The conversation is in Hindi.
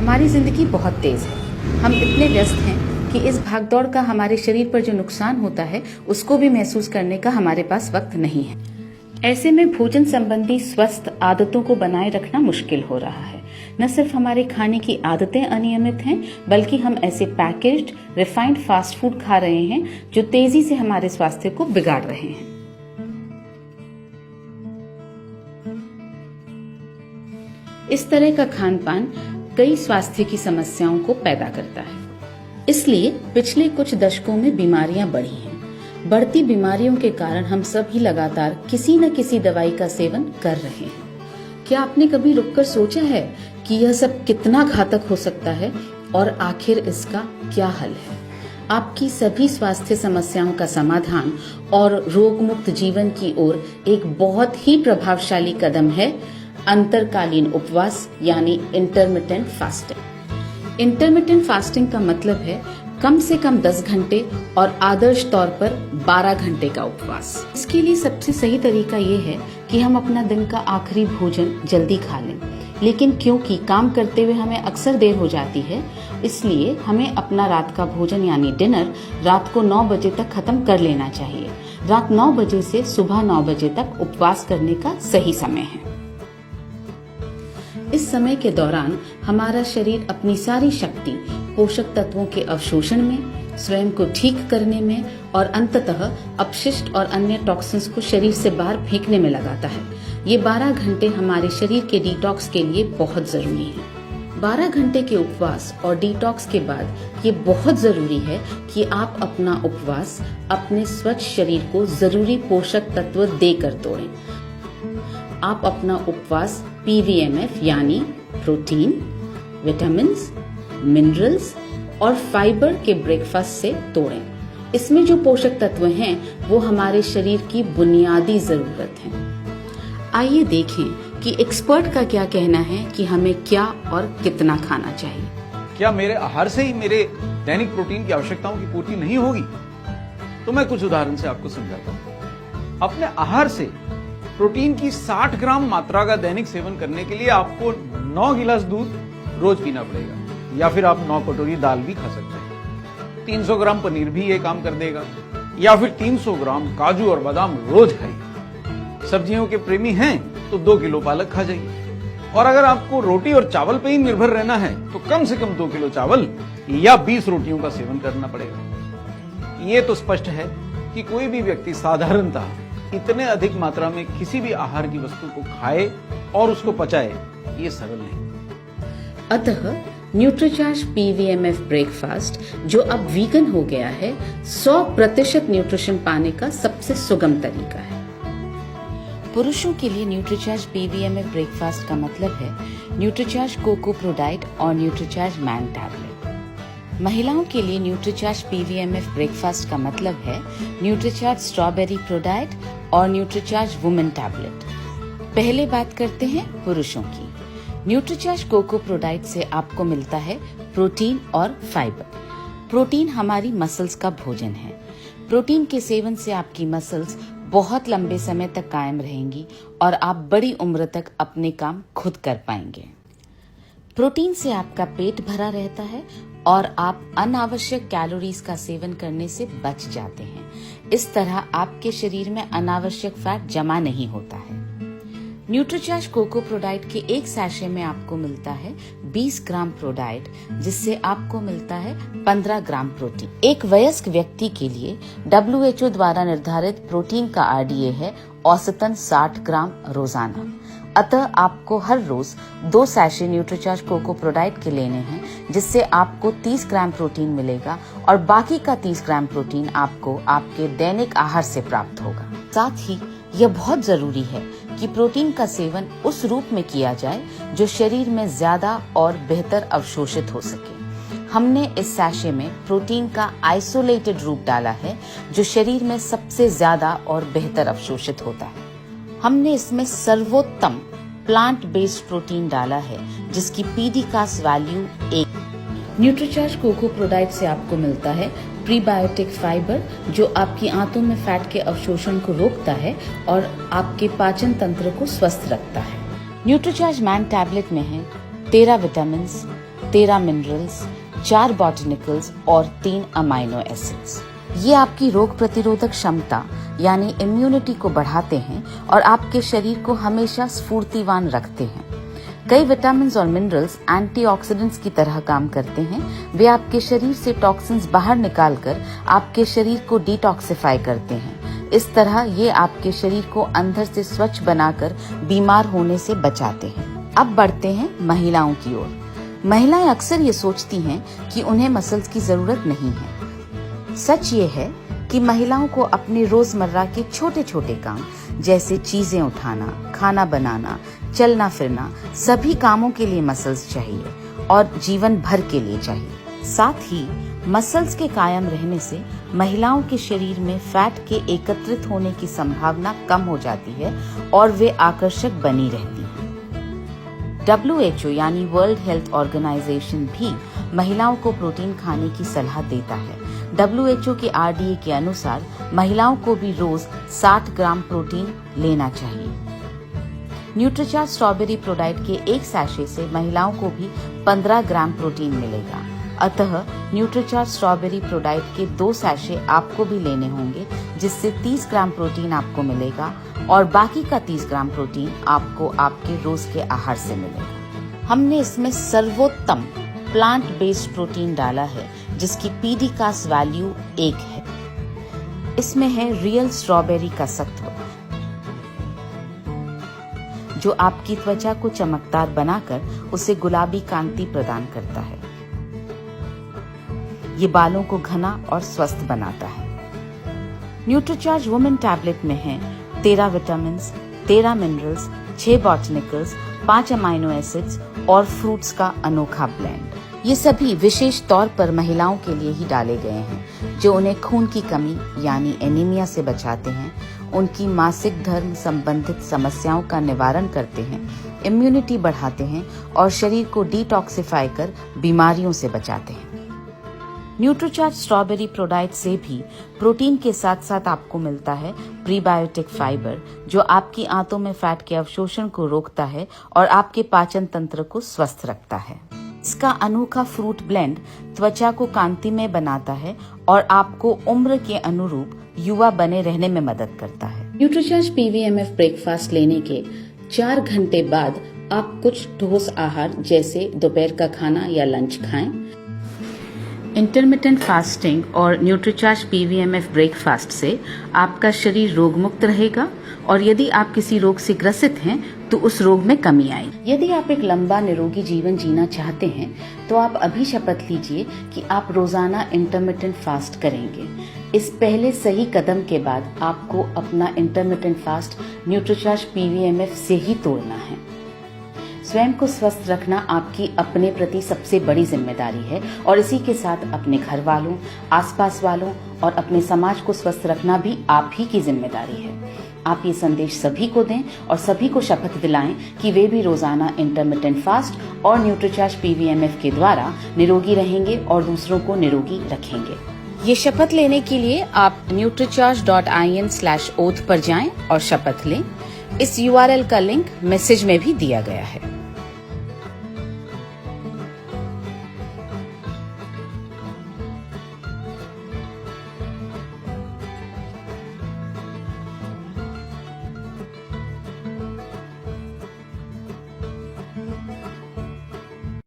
हमारी ज़िंदगी बहुत तेज़ है। हम इतने व्यस्त हैं कि इस भागदौड़ का हमारे शरीर पर जो नुकसान होता है उसको भी महसूस करने का हमारे पास वक्त नहीं है। ऐसे में भोजन संबंधी स्वस्थ आदतों को बनाए रखना मुश्किल हो रहा है। न सिर्फ हमारे खाने की आदतें अनियमित हैं, बल्कि हम ऐसे पैकेज्ड रिफाइंड फास्ट फूड खा रहे हैं जो तेजी से हमारे स्वास्थ्य को बिगाड़ रहे हैं। इस तरह का खान पान कई स्वास्थ्य की समस्याओं को पैदा करता है। इसलिए पिछले कुछ दशकों में बीमारियां बढ़ी हैं। बढ़ती बीमारियों के कारण हम सभी लगातार किसी न किसी दवाई का सेवन कर रहे हैं। क्या आपने कभी रुककर सोचा है कि यह सब कितना घातक हो सकता है और आखिर इसका क्या हल है? आपकी सभी स्वास्थ्य समस्याओं का समाधान और रोग मुक्त जीवन की ओर एक बहुत ही प्रभावशाली कदम है अंतरकालीन उपवास यानी इंटरमिटेंट फास्टिंग। इंटरमिटेंट फास्टिंग का मतलब है कम से कम 10 घंटे और आदर्श तौर पर 12 घंटे का उपवास। इसके लिए सबसे सही तरीका ये है कि हम अपना दिन का आखिरी भोजन जल्दी खा लें, लेकिन क्योंकि काम करते हुए हमें अक्सर देर हो जाती है, इसलिए हमें अपना रात का भोजन यानी डिनर रात को 9 बजे तक खत्म कर लेना चाहिए। रात 9 बजे से सुबह 9 बजे तक उपवास करने का सही समय है। इस समय के दौरान हमारा शरीर अपनी सारी शक्ति पोषक तत्वों के अवशोषण में, स्वयं को ठीक करने में और अंततः अपशिष्ट और अन्य टॉक्सिन्स को शरीर से बाहर फेंकने में लगाता है। ये 12 घंटे हमारे शरीर के डिटॉक्स के लिए बहुत जरूरी है। 12 घंटे के उपवास और डिटॉक्स के बाद ये बहुत जरूरी है कि आप अपना उपवास अपने स्वच्छ शरीर को जरूरी पोषक तत्व देकर तोड़ें। आप अपना उपवास PVMF यानी प्रोटीन, विटामिन्स, मिनरल्स और फाइबर के ब्रेकफास्ट से तोड़ें। इसमें जो पोषक तत्व हैं वो हमारे शरीर की बुनियादी जरूरत है। आइए देखें कि एक्सपर्ट का क्या कहना है कि हमें क्या और कितना खाना चाहिए। क्या मेरे आहार से ही मेरे दैनिक प्रोटीन की आवश्यकताओं की पूर्ति नहीं होगी? तो मैं कुछ उदाहरण से आपको समझाता हूँ। अपने आहार से प्रोटीन की 60 ग्राम मात्रा का दैनिक सेवन करने के लिए आपको 9 गिलास दूध रोज पीना पड़ेगा, या फिर आप 9 कटोरी दाल भी खा सकते हैं। 300 ग्राम पनीर भी ये काम कर देगा, या फिर 300 ग्राम काजू और बादाम रोज खाइए। सब्जियों के प्रेमी हैं तो 2 किलो पालक खा जाइए। और अगर आपको रोटी और चावल पे ही निर्भर रहना है तो कम से कम 2 किलो चावल या 20 रोटियों का सेवन करना पड़ेगा। ये तो स्पष्ट है कि कोई भी व्यक्ति साधारणतः इतने अधिक मात्रा में किसी भी आहार की वस्तु को खाए और उसको पचाए, ये सरल नहीं। अतः न्यूट्रीचार्ज PVMF ब्रेकफास्ट, जो अब वीगन हो गया है, 100% न्यूट्रिशन पाने का सबसे सुगम तरीका है। पुरुषों के लिए न्यूट्रीचार्ज PVMF ब्रेकफास्ट का मतलब है न्यूट्रीचार्ज कोको प्रो डाइट और न्यूट्रीचार्ज मैन टैबलेट। महिलाओं के लिए न्यूट्रीचार्ज PVMF ब्रेकफास्ट का मतलब है न्यूट्रीचार्ज स्ट्रॉबेरी प्रो डाइट और न्यूट्रीचार्ज वुमेन टैबलेट। पहले बात करते हैं पुरुषों की। न्यूट्रीचार्ज कोको प्रो डाइट से आपको मिलता है प्रोटीन और फाइबर। प्रोटीन हमारी मसल्स का भोजन है। प्रोटीन के सेवन से आपकी मसल्स बहुत लंबे समय तक कायम रहेंगी और आप बड़ी उम्र तक अपने काम खुद कर पाएंगे। प्रोटीन से आपका पेट भरा रहता है और आप अनावश्यक कैलोरीज का सेवन करने से बच जाते हैं। इस तरह आपके शरीर में अनावश्यक फैट जमा नहीं होता है। न्यूट्रीचार्ज कोको प्रो डाइट के एक सैशे में आपको मिलता है 20 ग्राम प्रो डाइट, जिससे आपको मिलता है 15 ग्राम प्रोटीन। एक वयस्क व्यक्ति के लिए WHO द्वारा निर्धारित प्रोटीन का RDA है औसतन 60 ग्राम रोजाना। अतः आपको हर रोज 2 sachet Nutricharge cocoa pro diet के लेने हैं, जिससे आपको 30 ग्राम प्रोटीन मिलेगा और बाकी का 30 ग्राम प्रोटीन आपको आपके दैनिक आहार से प्राप्त होगा। साथ ही यह बहुत जरूरी है कि प्रोटीन का सेवन उस रूप में किया जाए जो शरीर में ज्यादा और बेहतर अवशोषित हो सके। हमने इस सैशे में प्रोटीन का आइसोलेटेड रूप डाला है जो शरीर में सबसे ज्यादा और बेहतर अवशोषित होता है। हमने इसमें सर्वोत्तम प्लांट बेस्ड प्रोटीन डाला है जिसकी PDCAAS value 1। Nutricharge cocoa pro diet से आपको मिलता है प्रीबायोटिक फाइबर, जो आपकी आंतों में फैट के अवशोषण को रोकता है और आपके पाचन तंत्र को स्वस्थ रखता है। न्यूट्रीचार्ज मैन टैबलेट में है 13 विटामिन, 13 मिनरल्स, 4 बॉटनिकल्स और 3 अमाइनो एसिड्स। ये आपकी रोग प्रतिरोधक क्षमता यानी इम्यूनिटी को बढ़ाते हैं और आपके शरीर को हमेशा स्फूर्तिवान रखते हैं। कई विटामिन और मिनरल्स एंटीऑक्सीडेंट्स की तरह काम करते हैं। वे आपके शरीर से टॉक्सिन्स बाहर निकालकर आपके शरीर को डिटॉक्सिफाई करते हैं। इस तरह ये आपके शरीर को अंदर से स्वच्छ बनाकर बीमार होने से बचाते हैं। अब बढ़ते हैं महिलाओं की ओर। महिलाएं अक्सर ये सोचती हैं कि उन्हें मसल्स की जरूरत नहीं है। सच ये है कि महिलाओं को अपने रोजमर्रा के छोटे छोटे काम जैसे चीजें उठाना, खाना बनाना, चलना फिरना, सभी कामों के लिए मसल्स चाहिए और जीवन भर के लिए चाहिए। साथ ही मसल्स के कायम रहने से महिलाओं के शरीर में फैट के एकत्रित होने की संभावना कम हो जाती है और वे आकर्षक बनी रहती हैं। WHO यानी वर्ल्ड हेल्थ ऑर्गेनाइजेशन भी महिलाओं को प्रोटीन खाने की सलाह देता है। WHO के RDA के अनुसार महिलाओं को भी रोज 60 ग्राम प्रोटीन लेना चाहिए। न्यूट्रीचार्ज स्ट्रॉबेरी प्रोडाइट के एक सैशे से महिलाओं को भी 15 ग्राम प्रोटीन मिलेगा। अतः न्यूट्रीचार्ज स्ट्रॉबेरी प्रोडाइट के 2 सैशे आपको भी लेने होंगे, जिससे 30 ग्राम प्रोटीन आपको मिलेगा और बाकी का 30 ग्राम प्रोटीन आपको आपके रोज के आहार से मिलेगा। हमने इसमें सर्वोत्तम प्लांट बेस्ड प्रोटीन डाला है जिसकी पीडीकास वैल्यू 1 है। इसमें है रियल स्ट्रॉबेरी का सत्व जो आपकी त्वचा को चमकदार बनाकर उसे गुलाबी कांति प्रदान करता है। ये बालों को घना और स्वस्थ बनाता है। न्यूट्रीचार्ज वुमेन टैबलेट में है 13 विटामिन, 13 मिनरल्स, 6 बॉटनिकल्स, 5 अमाइनो एसिड्स और फ्रूट्स का अनोखा ब्लेंड। ये सभी विशेष तौर पर महिलाओं के लिए ही डाले गए हैं जो उन्हें खून की कमी यानी एनीमिया से बचाते हैं, उनकी मासिक धर्म संबंधित समस्याओं का निवारण करते हैं, इम्यूनिटी बढ़ाते हैं और शरीर को डिटॉक्सिफाई कर बीमारियों से बचाते हैं। न्यूट्रीचार्ज स्ट्रॉबेरी प्रोडाइट से भी प्रोटीन के साथ साथ आपको मिलता है प्रीबायोटिक फाइबर जो आपकी आंतों में फैट के अवशोषण को रोकता है और आपके पाचन तंत्र को स्वस्थ रखता है। इसका अनोखा फ्रूट ब्लेंड त्वचा को कांतिमय बनाता है और आपको उम्र के अनुरूप युवा बने रहने में मदद करता है। न्यूट्रीचार्ज PVMF ब्रेकफास्ट लेने के 4 घंटे बाद आप कुछ ठोस आहार जैसे दोपहर का खाना या लंच खाएं। इंटरमिटेंट फास्टिंग और न्यूट्रीचार्ज PVMF ब्रेकफास्ट से आपका शरीर रोगमुक्त रहेगा और यदि आप किसी रोग से ग्रसित हैं तो उस रोग में कमी आएगी। यदि आप एक लंबा निरोगी जीवन जीना चाहते हैं तो आप अभी शपथ लीजिए कि आप रोजाना इंटरमिटेंट फास्ट करेंगे। इस पहले सही कदम के बाद आपको अपना इंटरमिटेंट फास्ट न्यूट्रीचार्ज PVMF से ही तोड़ना है। स्वयं को स्वस्थ रखना आपकी अपने प्रति सबसे बड़ी जिम्मेदारी है और इसी के साथ अपने घर वालों, आसपास वालों और अपने समाज को स्वस्थ रखना भी आप ही की जिम्मेदारी है। आप ये संदेश सभी को दें और सभी को शपथ दिलाएं कि वे भी रोजाना इंटरमिटेंट फास्ट और न्यूट्रीचार्ज PVMF के द्वारा निरोगी रहेंगे और दूसरों को निरोगी रखेंगे। ये शपथ लेने के लिए आप nutricharge.in/oath पर जाएं और शपथ लें। इस URL का लिंक मैसेज में भी दिया गया है।